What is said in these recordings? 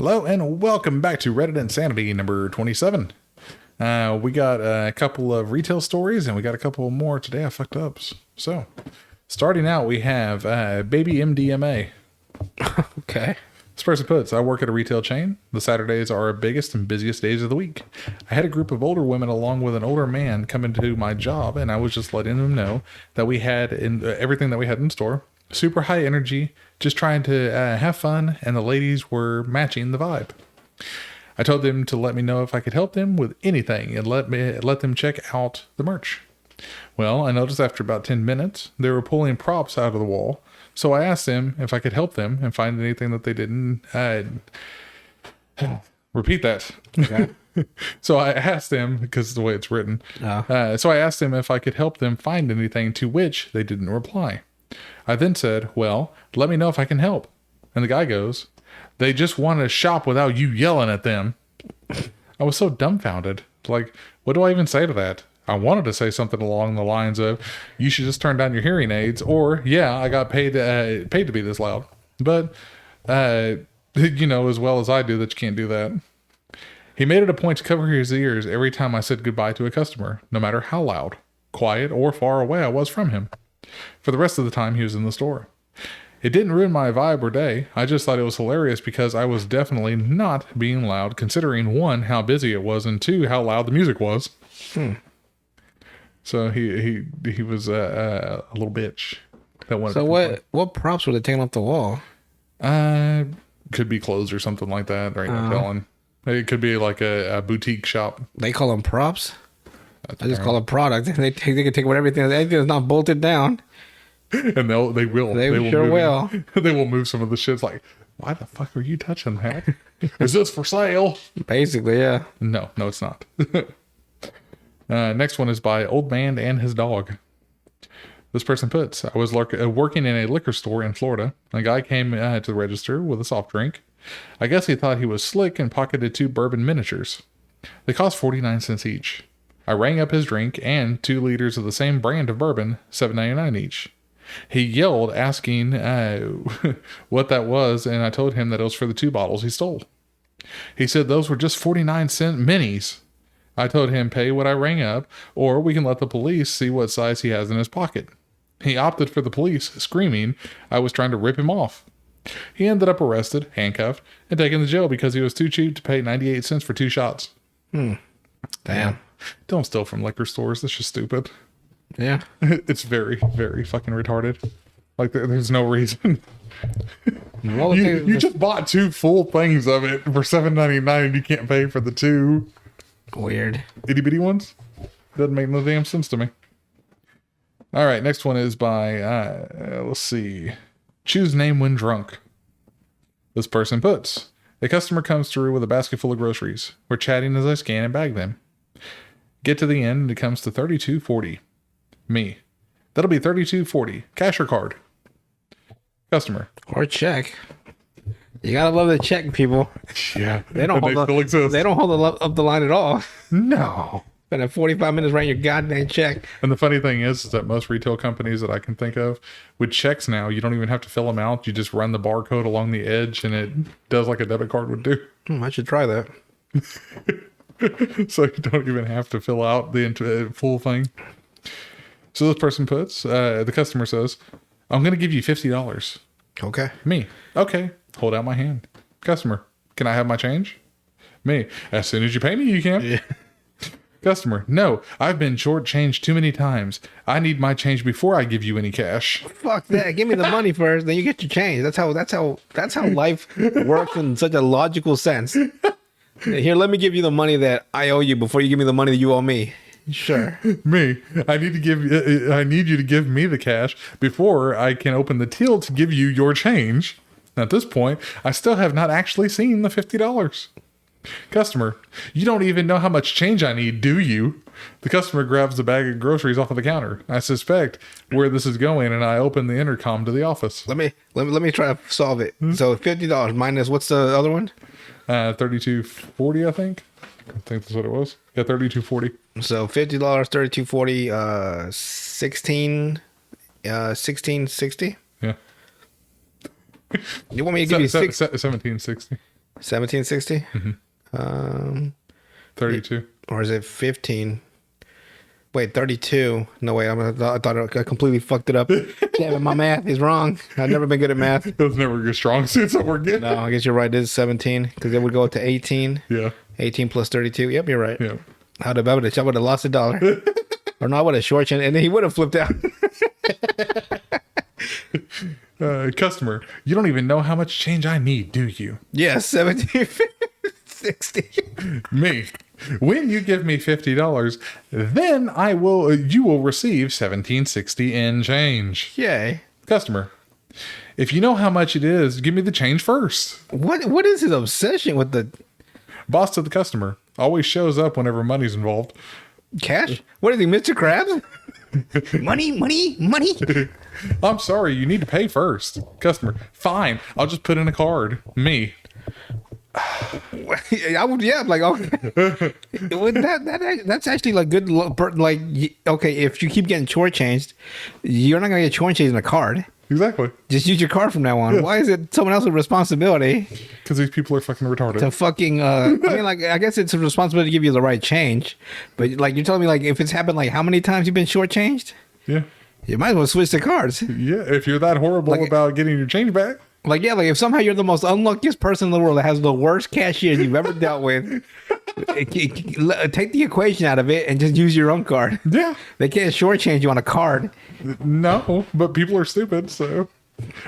Hello and welcome back to Reddit Insanity number 27. We got a couple of retail stories and we got a couple more today. I fucked up. So, starting out, we have Baby MDMA. Okay. This person puts, I work at a retail chain. The Saturdays are our biggest and busiest days of the week. I had a group of older women along with an older man come into my job, and I was just letting them know that we had everything that we had in store. Super high energy, just trying to have fun, and the ladies were matching the vibe. I told them to let me know if I could help them with anything and let them check out the merch. Well, I noticed after about 10 minutes, they were pulling props out of the wall. So I asked them if I could help them and find anything that they didn't repeat that. Okay. So I asked them, because of the way it's written. So I asked them if I could help them find anything, to which they didn't reply. I then said, well, let me know if I can help. And the guy goes, they just want to shop without you yelling at them. I was so dumbfounded. Like, what do I even say to that? I wanted to say something along the lines of, you should just turn down your hearing aids, or, yeah, I got paid to be this loud. But, you know, as well as I do, that you can't do that. He made it a point to cover his ears every time I said goodbye to a customer, no matter how loud, quiet, or far away I was from him. For the rest of the time he was in the store. It didn't ruin my vibe or day. I just thought it was hilarious because I was definitely not being loud, considering one, how busy it was, and two, how loud the music was. So he was a little bitch. That wanted So what props were they taking off the wall? Could be clothes or something like that. There ain't no telling. It could be like a boutique shop. They call them props? I just call them product. They can take everything that's not bolted down. And they will. They will sure move will. They will move some of the shit. Like, why the fuck are you touching that? Is this for sale? Basically, yeah. No, it's not. Next one is by Old Man and His Dog. This person puts, I was working in a liquor store in Florida. A guy came to the register with a soft drink. I guess he thought he was slick and pocketed 2 bourbon miniatures. They cost 49 cents each. I rang up his drink and 2 liters of the same brand of bourbon, $7.99 each. He yelled, asking what that was, and I told him that it was for the 2 bottles he stole. He said those were just 49-cent minis. I told him pay what I rang up, or we can let the police see what size he has in his pocket. He opted for the police, screaming I was trying to rip him off. He ended up arrested, handcuffed, and taken to jail because he was too cheap to pay 98 cents for 2 shots. Damn. Don't steal from liquor stores. That's just stupid. Yeah. It's very, very fucking retarded. Like, there's no reason. Well, You just bought 2 full things of it for $7.99 and you can't pay for the 2 weird. itty bitty ones. Doesn't make no damn sense to me. All right, next one is by, let's see. Choose name when drunk. This person puts, a customer comes through with a basket full of groceries. We're chatting as I scan and bag them. Get to the end and it comes to $32.40. Me. That'll be $32.40. Cash or card? Customer. Or check. You gotta love the check, people. Yeah. They don't They don't hold up the line at all. No. Spending 45 minutes writing your goddamn check. And the funny thing is that most retail companies that I can think of, with checks now, you don't even have to fill them out. You just run the barcode along the edge and it does like a debit card would do. I should try that. So you don't even have to fill out the full thing. So this person puts, the customer says, I'm going to give you $50. Okay. Me. Okay. Hold out my hand. Customer. Can I have my change? Me. As soon as you pay me, you can. Yeah. Customer. No, I've been shortchanged too many times. I need my change before I give you any cash. Fuck that. Give me the money first, then you get your change. That's how life works in such a logical sense. Here, let me give you the money that I owe you before you give me the money that you owe me. Sure. Me. I need you to give me the cash before I can open the till to give you your change. At this point, I still have not actually seen the $50. Customer. You don't even know how much change I need, do you? The customer grabs the bag of groceries off of the counter. I suspect where this is going, and I open the intercom to the office. Let me try to solve it. So $50 minus what's the other one? $32.40, I think. I think that's what it was. Yeah, $32.40. So $50, $32.40, 16.60. Yeah. You want me to give you $17.60. 1760. Mm-hmm. 32. Or is it 15? Wait, 32. No, wait. I thought I completely fucked it up. Damn it, my math is wrong. I've never been good at math. It was never your strong suit, so we're good. No, I guess you're right. It is 17 because it would go up to 18. Yeah. 18 plus 32. Yep, you're right. Yeah. I would have lost $1. Or no, I would have shortchanged, and then he would have flipped out. Customer, you don't even know how much change I need, do you? Yes, 1760. Me. When you give me $50, then you will receive $17.60 in change. Yay. Customer, if you know how much it is, give me the change first. What is his obsession with the Boss to the customer always shows up whenever money's involved. cash? What is he, Mr. Krabs? Money. I'm sorry, you need to pay first. Customer, fine, I'll just put in a card. Me. I would, yeah, like, okay. That's actually like good. Like, okay, if you keep getting shortchanged, you're not gonna get shortchanged in a card. Exactly. Just use your card from now on. Yeah. Why is it someone else's responsibility? Because these people are fucking retarded. To fucking, I mean, like, I guess it's a responsibility to give you the right change, but like, you're telling me, like, if it's happened, like, how many times you've been shortchanged? Yeah. You might as well switch the cards. Yeah, if you're that horrible about getting your change back. Like, yeah, like if somehow you're the most unluckiest person in the world that has the worst cashier you've ever dealt with, take the equation out of it and just use your own card. Yeah. They can't shortchange you on a card. No, but people are stupid, so.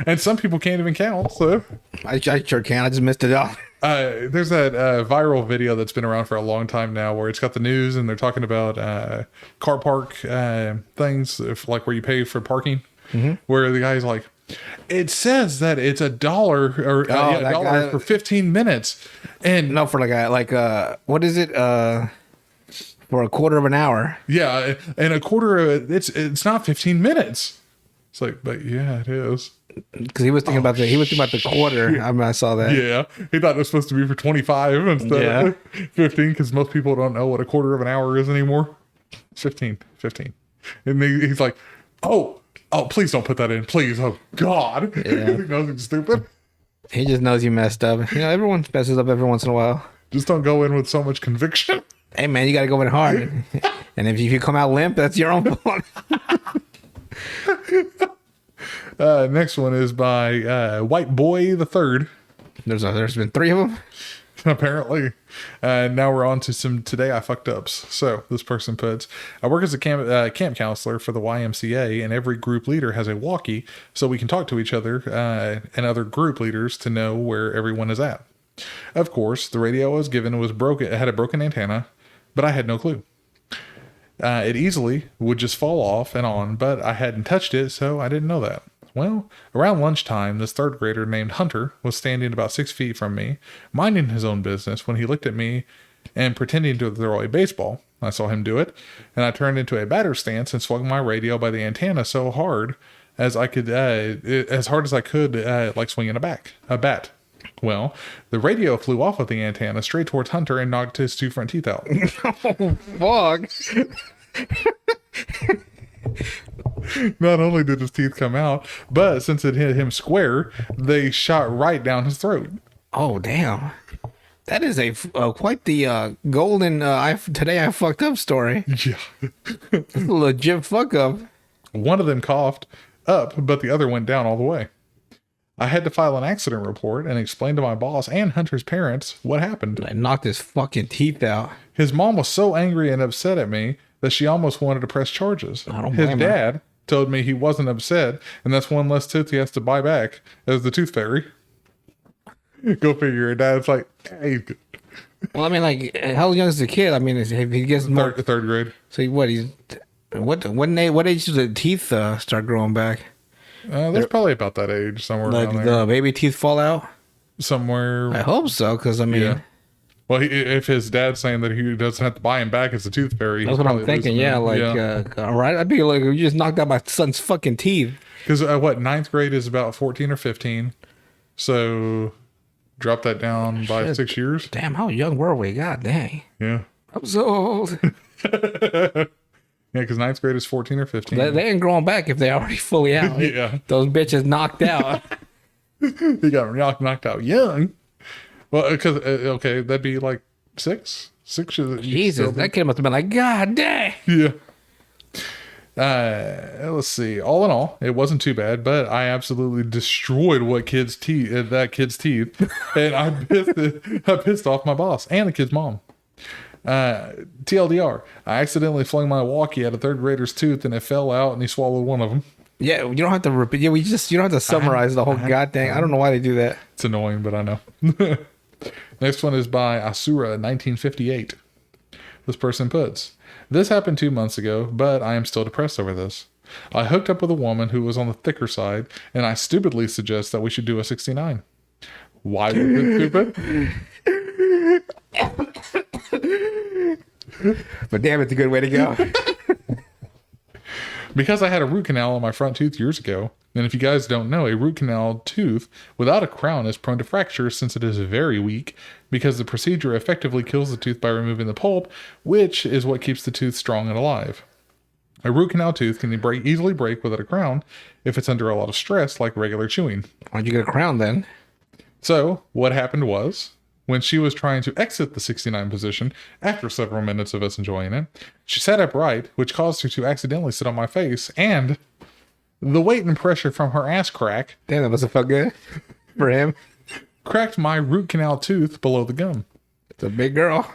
And some people can't even count, so. I sure can. I just missed it off. There's that viral video that's been around for a long time now where it's got the news and they're talking about car park things, like where you pay for parking, where the guy's like, it says that it's $1 or $1 for 15 minutes, and no, for what is it? For a quarter of an hour. Yeah, and a quarter of it's not 15 minutes. It's like, but yeah, it is. Because he was thinking about the quarter. I saw that. Yeah, he thought it was supposed to be for 25 instead of 15, because most people don't know what a quarter of an hour is anymore. It's 15, and he's like, oh, please don't put that in. Please. Oh, God. Yeah. He knows he's stupid. He just knows you messed up. You know, everyone messes up every once in a while. Just don't go in with so much conviction. Hey, man, you got to go in hard. And if you come out limp, that's your own fault. Next one is by White Boy the Third. There's been 3 of them? Apparently. Now we're on to some Today I Fucked Ups. So this person puts, I work as a camp counselor for the YMCA, and every group leader has a walkie so we can talk to each other and other group leaders to know where everyone is at. Of course, the radio I was given was broken. It had a broken antenna, but I had no clue. It easily would just fall off and on, but I hadn't touched it, so I didn't know that. Well, around lunchtime, this third grader named Hunter was standing about 6 feet from me, minding his own business, when he looked at me and pretending to throw a baseball. I saw him do it, and I turned into a batter stance and swung my radio by the antenna so hard as I could, as hard as I could, like swinging a bat. Well, the radio flew off of the antenna straight towards Hunter and knocked his 2 front teeth out. Oh, fuck. Not only did his teeth come out, but since it hit him square, they shot right down his throat. Oh, damn. That is quite the golden Today I Fucked Up story. Yeah. It's a legit fuck up. One of them coughed up, but the other went down all the way. I had to file an accident report and explain to my boss and Hunter's parents what happened. I knocked his fucking teeth out. His mom was so angry and upset at me that she almost wanted to press charges. I don't His blame dad her. Told me he wasn't upset, and that's one less tooth he has to buy back as the tooth fairy. Go figure. Dad's like, hey. Well, I mean, like, how young is the kid? I mean, if he gets more... Third grade. So what age do the teeth start growing back? That's probably about that age, somewhere like around there. The baby teeth fall out? Somewhere. I hope so, because I mean... Yeah. Well, if his dad's saying that he doesn't have to buy him back as a tooth fairy, that's what I'm thinking. Yeah, like, all right, I'd be like, you just knocked out my son's fucking teeth. Because ninth grade is about 14 or 15, so drop that down by 6 years. Damn, how young were we? God dang. Yeah, I'm so old. Yeah, because ninth grade is 14 or 15. They ain't growing back if they're already fully out. Yeah, those bitches knocked out. He got knocked out young. Well, because okay, that'd be like 6. 6 is Jesus, that kid must have been like, God dang. Yeah. Let's see. All in all, it wasn't too bad, but I absolutely destroyed that kid's teeth, and I pissed off my boss and the kid's mom. TLDR, I accidentally flung my walkie at a third grader's tooth, and it fell out, and he swallowed one of them. Yeah, you don't have to repeat. Yeah, you don't have to summarize the whole goddamn. I don't know why they do that. It's annoying, but I know. Next one is by Asura 1958. This person puts, this happened 2 months ago, but I am still depressed over this. I hooked up with a woman who was on the thicker side, and I stupidly suggest that we should do a 69. Why was it stupid? But damn, it's a good way to go. Because I had a root canal on my front tooth years ago, and if you guys don't know, a root canal tooth without a crown is prone to fracture since it is very weak, because the procedure effectively kills the tooth by removing the pulp, which is what keeps the tooth strong and alive. A root canal tooth can easily break without a crown if it's under a lot of stress, like regular chewing. Why'd you get a crown then? So, what happened was, when she was trying to exit the 69 position, after several minutes of us enjoying it, she sat upright, which caused her to accidentally sit on my face, and the weight and pressure from her ass crack... Damn, that must have felt good for him. ...cracked my root canal tooth below the gum. It's a big girl.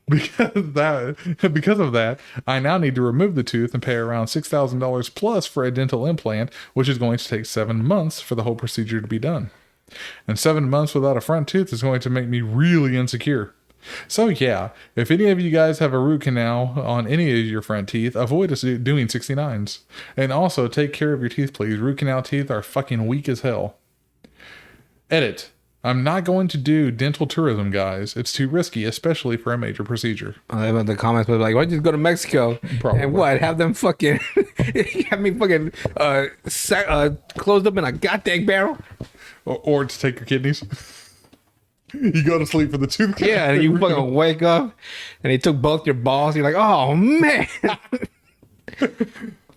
Because of that, I now need to remove the tooth and pay around $6,000 plus for a dental implant, which is going to take 7 months for the whole procedure to be done. And 7 months without a front tooth is going to make me really insecure. So yeah, if any of you guys have a root canal on any of your front teeth, avoid doing 69s. And also, take care of your teeth, please. Root canal teeth are fucking weak as hell. Edit. I'm not going to do dental tourism, guys. It's too risky, especially for a major procedure. The comments were like, why don't you just go to Mexico? Probably. And what? Have them fucking... have me fucking closed up in a goddamn barrel? Or to take your kidneys. You go to sleep for the tooth. Yeah, and you fucking wake up and they took both your balls. You're like, oh, man.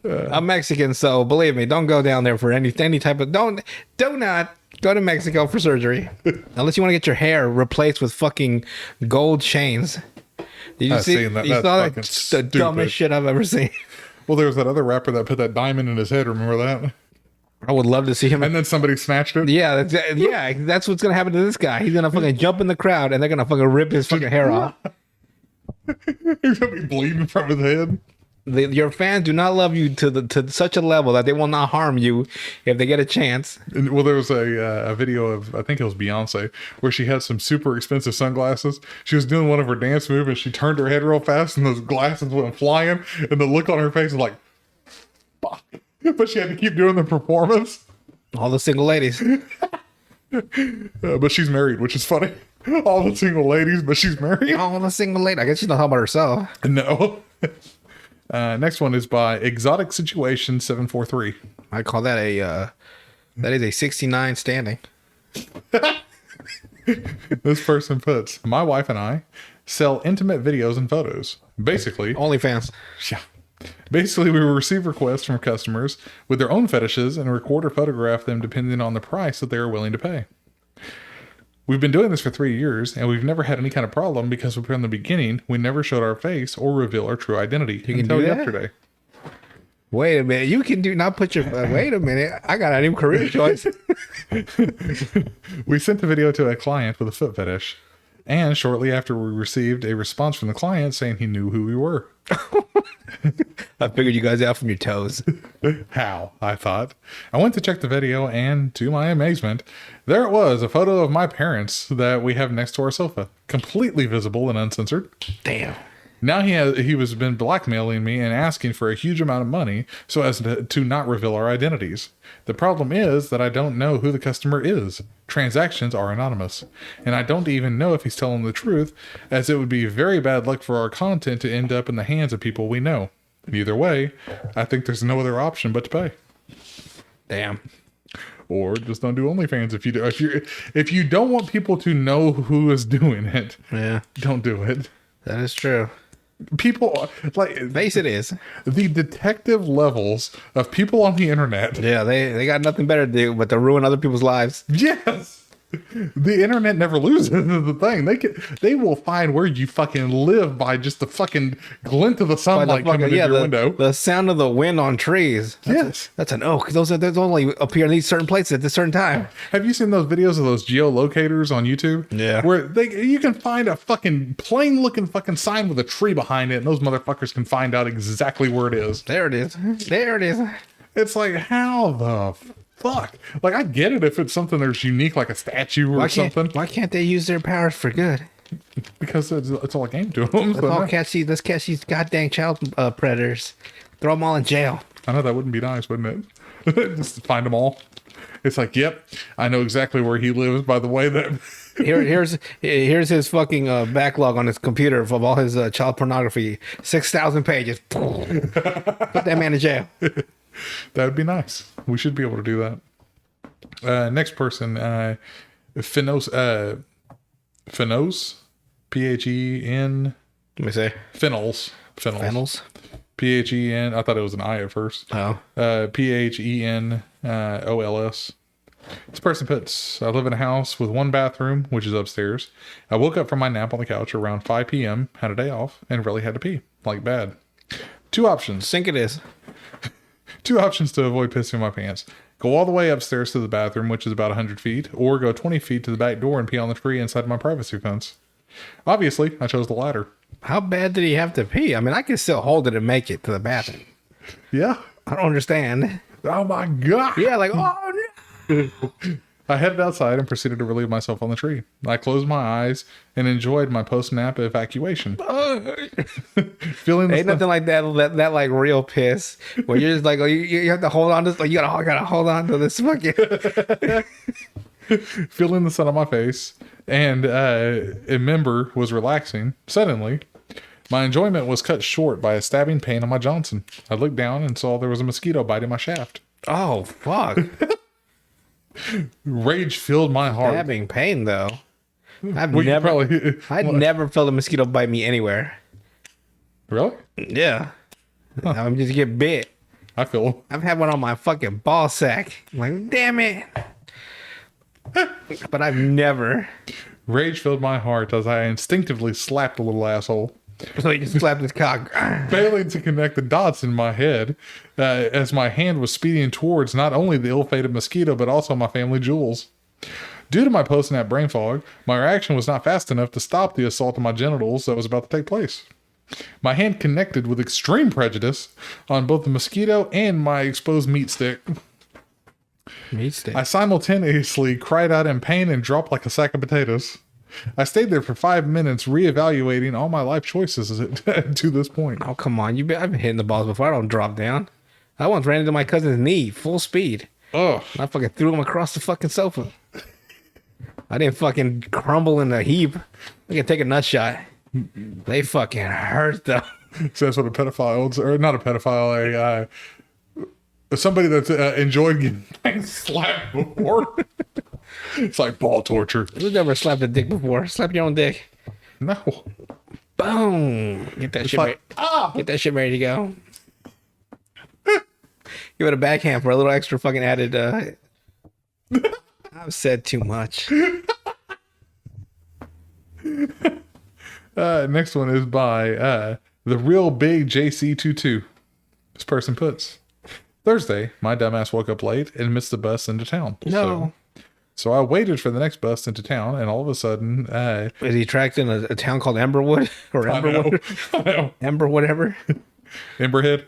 I'm Mexican, so believe me, don't go down there for any type of... Do not go to Mexico for surgery. Unless you want to get your hair replaced with fucking gold chains. Did you see that? You saw the dumbest shit I've ever seen. Well, there was that other rapper that put that diamond in his head. Remember that? I would love to see him. And then somebody snatched it? Yeah, that's what's going to happen to this guy. He's going to fucking jump in the crowd and they're going to fucking rip his fucking hair off. He's going to be bleeding from his head. Your fans do not love you to such a level that they will not harm you if they get a chance. Well, there was a video of, I think it was Beyonce, where she had some super expensive sunglasses. She was doing one of her dance moves and she turned her head real fast and those glasses went flying and the look on her face was like, fuck. But she had to keep doing the performance. All the single ladies. But she's married, which is funny. All the single ladies, but she's married. All the single ladies. I guess she's not talking about herself. No. Next one is by Exotic Situation 743. I call that that is a 69 standing. This person puts, my wife and I sell intimate videos and photos. Basically. OnlyFans. Yeah. Basically, we will receive requests from customers with their own fetishes and record or photograph them depending on the price that they are willing to pay. We've been doing this for 3 years, and we've never had any kind of problem because from the beginning, we never showed our face or reveal our true identity until yesterday. Wait a minute. You can not put your... wait a minute. I got a new career choice. We sent the video to a client with a foot fetish, and shortly after we received a response from the client saying he knew who we were. I figured you guys out from your toes. How? I thought. I went to check the video, and to my amazement, there it was, a photo of my parents that we have next to our sofa, completely visible and uncensored. Damn. Now he was been blackmailing me and asking for a huge amount of money so as to not reveal our identities. The problem is that I don't know who the customer is. Transactions are anonymous. And I don't even know if he's telling the truth, as it would be very bad luck for our content to end up in the hands of people we know. And either way, I think there's no other option but to pay. Damn. Or just don't do OnlyFans if you do. If you don't want people to know who is doing it, don't do it. That is true. People like face it is the detective levels of people on the internet. Yeah, they got nothing better to do but to ruin other people's lives. Yes. The internet never loses. The thing they will find where you fucking live by just the fucking glint of the sunlight coming in your window. The sound of the wind on trees. That's an oak. Those only appear in these certain places at this certain time. Have you seen those videos of those geolocators on YouTube? Yeah. Where you can find a fucking plain looking fucking sign with a tree behind it, and those motherfuckers can find out exactly where it is. There it is. There it is. It's like, how the fuck? Like, I get it if it's something that's unique, like a statue or something. Why can't they use their powers for good? Because it's all a game to them. Let's catch these goddamn child predators. Throw them all in jail. I know that wouldn't be nice, wouldn't it? Just to find them all. It's like, yep, I know exactly where he lives by the way that... Here's his fucking backlog on his computer of all his child pornography. 6,000 pages. Put that man in jail. That would be nice. We should be able to do that. Next person, Finos, Phen. Let me say. Fennels. Phen. I thought it was an I at first. Oh. PhenOls. This person puts, I live in a house with one bathroom, which is upstairs. I woke up from my nap on the couch around 5 p.m., had a day off, and really had to pee. Like bad. Two options. Sink it is. Two options to avoid pissing my pants. Go all the way upstairs to the bathroom, which is about 100 feet, or go 20 feet to the back door and pee on the tree inside my privacy fence. Obviously, I chose the latter. How bad did he have to pee? I mean, I can still hold it and make it to the bathroom. Yeah. I don't understand. Oh my God. Yeah, like, oh no. I headed outside and proceeded to relieve myself on the tree. I closed my eyes and enjoyed my post-nap evacuation. Ain't nothing like that like real piss where you're just like, oh, you have to hold on to this, like you gotta hold on to this fucking feeling the sun on my face, and a member was relaxing. Suddenly, my enjoyment was cut short by a stabbing pain on my Johnson. I looked down and saw there was a mosquito biting my shaft. Oh fuck. Rage filled my heart. Stabbing pain though. I'd never felt a mosquito bite me anywhere. Really? Yeah. Huh. I'm just get bit. I've had one on my fucking ball sack. I'm like, damn it. But I've never. Rage filled my heart as I instinctively slapped the little asshole. So he just slapped his cock. Failing to connect the dots in my head as my hand was speeding towards not only the ill-fated mosquito, but also my family jewels. Due to my post-nap brain fog, my reaction was not fast enough to stop the assault on my genitals that was about to take place. My hand connected with extreme prejudice on both the mosquito and my exposed meat stick. I simultaneously cried out in pain and dropped like a sack of potatoes. I stayed there for 5 minutes, reevaluating all my life choices to this point. Oh, come on. I've been hitting the balls before. I don't drop down. I once ran into my cousin's knee, full speed. Oh. I fucking threw him across the fucking sofa. I didn't fucking crumble in a heap. I can take a nut shot. They fucking hurt, though. So that's what a pedophile, or not a pedophile, somebody that's enjoyed getting slapped before. It's like ball torture. Who's never slapped a dick before? Slap your own dick. No. Boom. Get that shit ready. Get that shit ready to go. Give it a backhand for a little extra fucking added. I've said too much. Next one is by the real big JC22. This person puts, Thursday, my dumbass woke up late and missed the bus into town. No. So I waited for the next bus into town, and all of a sudden... is he tracked in a town called Emberwood? Or Emberwood? I know. Ember whatever? Emberhead.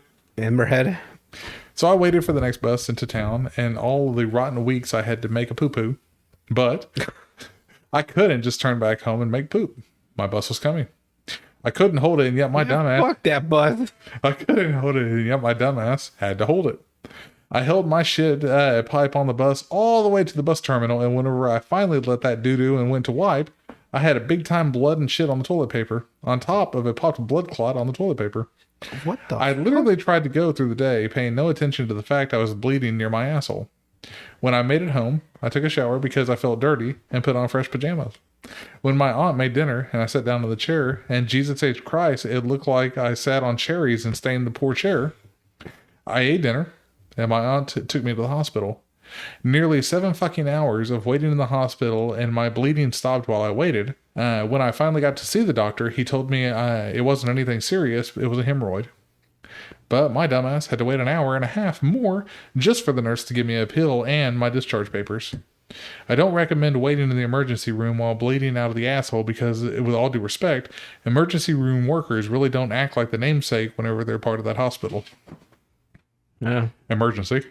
So I waited for the next bus into town, and all the rotten weeks I had to make a poo-poo. But I couldn't just turn back home and make poop. My bus was coming. I couldn't hold it, and yet my dumbass... Fuck that bus. I couldn't hold it, and yet my dumbass had to hold it. I held my shit pipe on the bus all the way to the bus terminal, and whenever I finally let that doo-doo and went to wipe, I had a big-time blood and shit on the toilet paper, on top of a popped blood clot on the toilet paper. What the I literally tried to go through the day, paying no attention to the fact I was bleeding near my asshole. When I made it home, I took a shower because I felt dirty and put on fresh pajamas. When my aunt made dinner and I sat down in the chair, and Jesus H. Christ, it looked like I sat on cherries and stained the poor chair. I ate dinner, and my aunt took me to the hospital. Nearly 7 fucking hours of waiting in the hospital, and my bleeding stopped while I waited. When I finally got to see the doctor, he told me it wasn't anything serious. It was a hemorrhoid. But my dumbass had to wait an hour and a half more just for the nurse to give me a pill and my discharge papers. I don't recommend waiting in the emergency room while bleeding out of the asshole because, with all due respect, emergency room workers really don't act like the namesake whenever they're part of that hospital. Yeah. Emergency.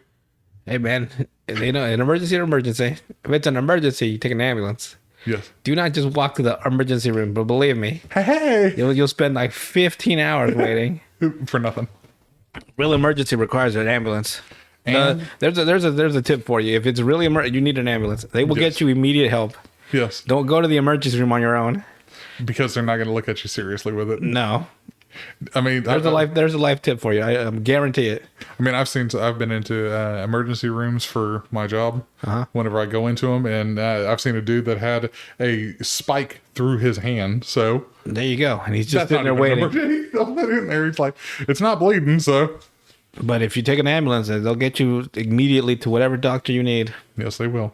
Hey, man. You know, an emergency or emergency. If it's an emergency, you take an ambulance. Yes. Do not just walk to the emergency room, but believe me, Hey! you'll spend like 15 hours waiting. For nothing. Real emergency requires an ambulance. And There's a tip for you. If it's really you need an ambulance, they will get you immediate help. yes, Don't go to the emergency room on your own. because they're not going to look at you seriously with it. No. I mean, There's a life tip for you. I guarantee it. I mean, I've been into emergency rooms for my job. Uh-huh. Whenever I go into them, and I've seen a dude that had a spike through his hand. So There you go. And he's just that's sitting there not even waiting. emergency. He's all in there. He's like, it's not bleeding, so But if you take an ambulance, they'll get you immediately to whatever doctor you need. yes, they will.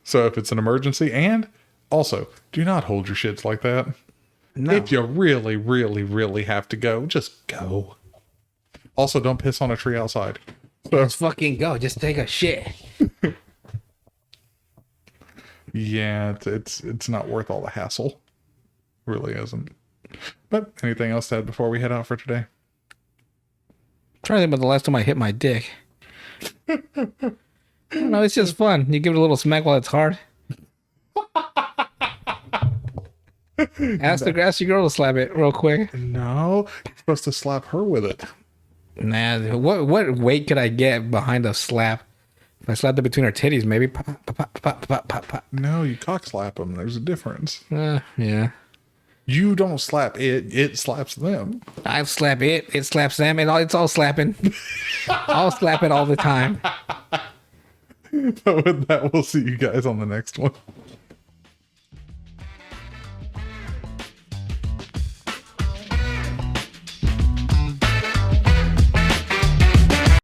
So if it's an emergency, and also do not hold your shits like that. No. If you really, really, really have to go, just go. Also, don't piss on a tree outside. So, Just fucking go. Just take a shit. yeah, it's not worth all the hassle. Really isn't. But anything else to add before we head out for today? I'm trying to think about the last time I hit my dick. No, it's just fun. You give it a little smack while it's hard. Ask your girl to slap it real quick. No, you're supposed to slap her with it. Nah, what weight could I get behind a slap? If I slapped it between her titties, maybe. Pop, pop, pop, pop, pop, pop, pop. No, you cock slap them. There's a difference. Yeah. You don't slap it; it slaps them. I slap it slaps them, and it's all slapping. I'll slap it all the time. But with that, we'll see you guys on the next one.